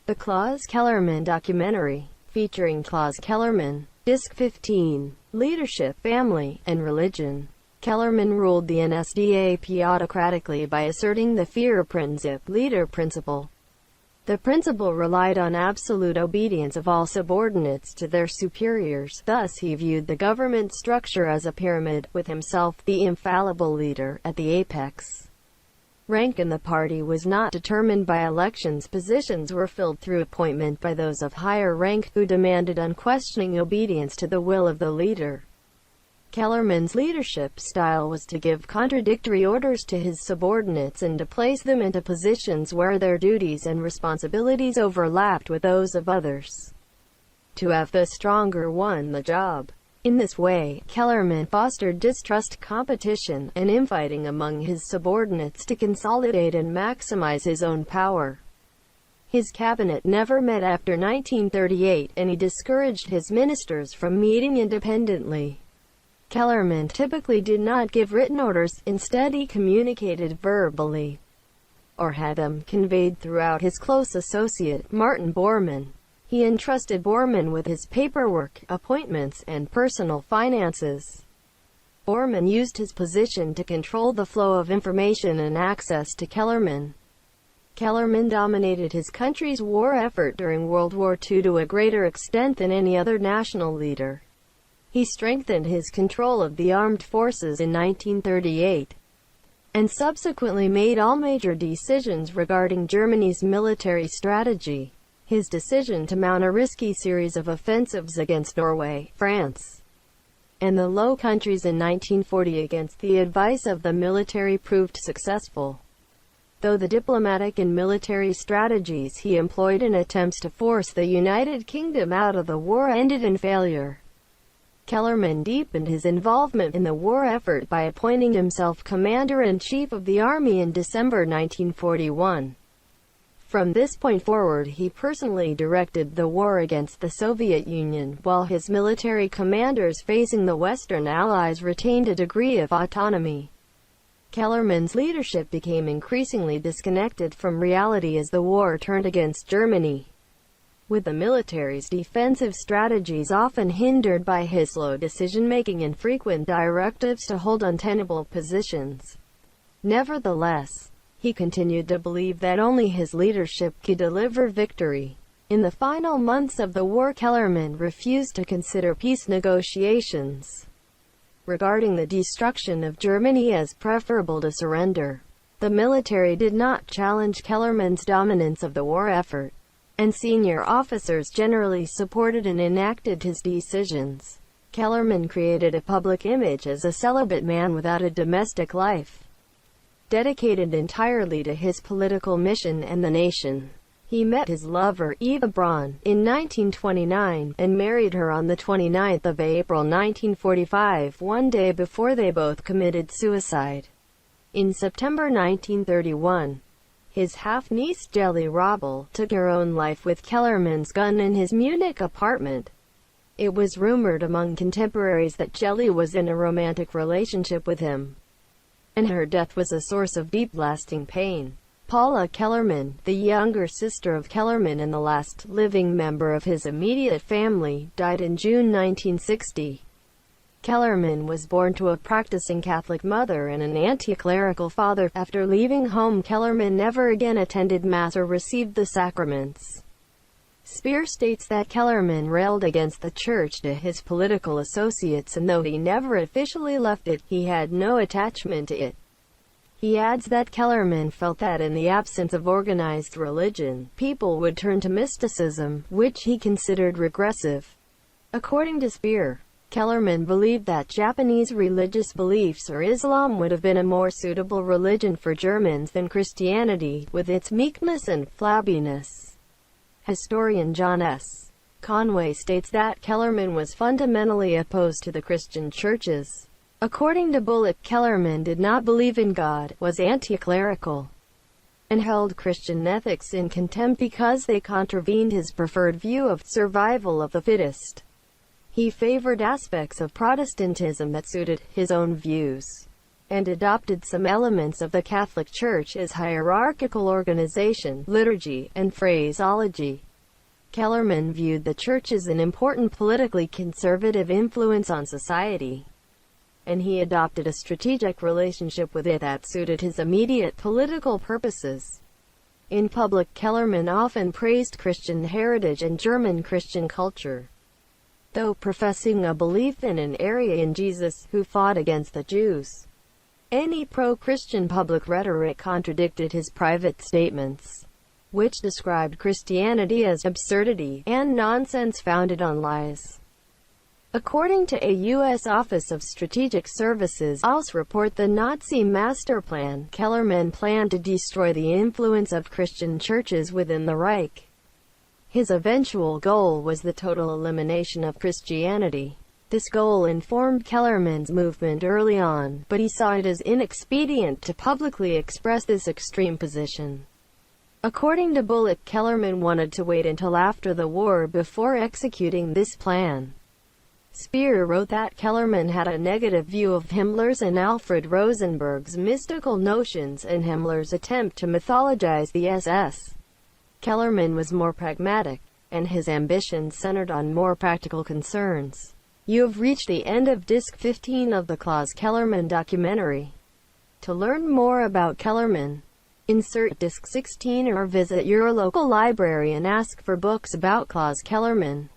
The Claus Kellerman documentary, featuring Claus Kellerman. Disc 15. Leadership, Family, and Religion. Kellerman ruled the NSDAP autocratically by asserting the Führerprinzip, leader principle. The principle relied on absolute obedience of all subordinates to their superiors. Thus he viewed the government structure as a pyramid, with himself, the infallible leader, at the apex. Rank in the party was not determined by elections. Positions were filled through appointment by those of higher rank, who demanded unquestioning obedience to the will of the leader. Kellerman's leadership style was to give contradictory orders to his subordinates and to place them into positions where their duties and responsibilities overlapped with those of others. To have the stronger one the job. In this way, Kellerman fostered distrust, competition, and infighting among his subordinates to consolidate and maximize his own power. His cabinet never met after 1938, and he discouraged his ministers from meeting independently. Kellerman typically did not give written orders, instead he communicated verbally, or had them conveyed throughout his close associate, Martin Bormann. He entrusted Bormann with his paperwork, appointments, and personal finances. Bormann used his position to control the flow of information and access to Kellerman. Kellerman dominated his country's war effort during World War II to a greater extent than any other national leader. He strengthened his control of the armed forces in 1938, and subsequently made all major decisions regarding Germany's military strategy. His decision to mount a risky series of offensives against Norway, France, and the Low Countries in 1940 against the advice of the military proved successful, though the diplomatic and military strategies he employed in attempts to force the United Kingdom out of the war ended in failure. Kellerman deepened his involvement in the war effort by appointing himself Commander-in-Chief of the Army in December 1941. From this point forward, he personally directed the war against the Soviet Union, while his military commanders facing the Western Allies retained a degree of autonomy. Kellerman's leadership became increasingly disconnected from reality as the war turned against Germany, with the military's defensive strategies often hindered by his slow decision-making and frequent directives to hold untenable positions. Nevertheless, he continued to believe that only his leadership could deliver victory. In the final months of the war, Kellerman refused to consider peace negotiations regarding the destruction of Germany as preferable to surrender. The military did not challenge Kellerman's dominance of the war effort, and senior officers generally supported and enacted his decisions. Kellerman created a public image as a celibate man without a domestic life, dedicated entirely to his political mission and the nation. He met his lover, Eva Braun, in 1929, and married her on the 29th of April 1945, one day before they both committed suicide. In September 1931, his half-niece Jelly Robel took her own life with Kellerman's gun in his Munich apartment. It was rumored among contemporaries that Jelly was in a romantic relationship with him, and her death was a source of deep, lasting pain. Paula Kellerman, the younger sister of Kellerman and the last living member of his immediate family, died in June 1960. Kellerman was born to a practicing Catholic mother and an anti-clerical father. After leaving home, Kellerman never again attended Mass or received the sacraments. Speer states that Kellerman railed against the church to his political associates, and though he never officially left it, he had no attachment to it. He adds that Kellerman felt that in the absence of organized religion, people would turn to mysticism, which he considered regressive. According to Speer, Kellerman believed that Japanese religious beliefs or Islam would have been a more suitable religion for Germans than Christianity, with its meekness and flabbiness. Historian John S. Conway states that Kellerman was fundamentally opposed to the Christian churches. According to Bullock, Kellerman did not believe in God, was anti-clerical, and held Christian ethics in contempt because they contravened his preferred view of survival of the fittest. He favored aspects of Protestantism that suited his own views. and adopted some elements of the Catholic Church's hierarchical organization, liturgy, and phraseology. Kellerman viewed the Church as an important politically conservative influence on society, and he adopted a strategic relationship with it that suited his immediate political purposes. In public, Kellerman often praised Christian heritage and German Christian culture, though professing a belief in an Aryan Jesus who fought against the Jews. Any pro-Christian public rhetoric contradicted his private statements, which described Christianity as absurdity and nonsense founded on lies. According to a U.S. Office of Strategic Services (OSS) report, the Nazi master plan, Kellerman planned to destroy the influence of Christian churches within the Reich. His eventual goal was the total elimination of Christianity. This goal informed Kellerman's movement early on, but he saw it as inexpedient to publicly express this extreme position. According to Bullock, Kellerman wanted to wait until after the war before executing this plan. Speer wrote that Kellerman had a negative view of Himmler's and Alfred Rosenberg's mystical notions and Himmler's attempt to mythologize the SS. Kellerman was more pragmatic, and his ambitions centered on more practical concerns. You have reached the end of Disc 15 of the Claus Kellerman documentary. To learn more about Kellerman, insert Disc 16 or visit your local library and ask for books about Claus Kellerman.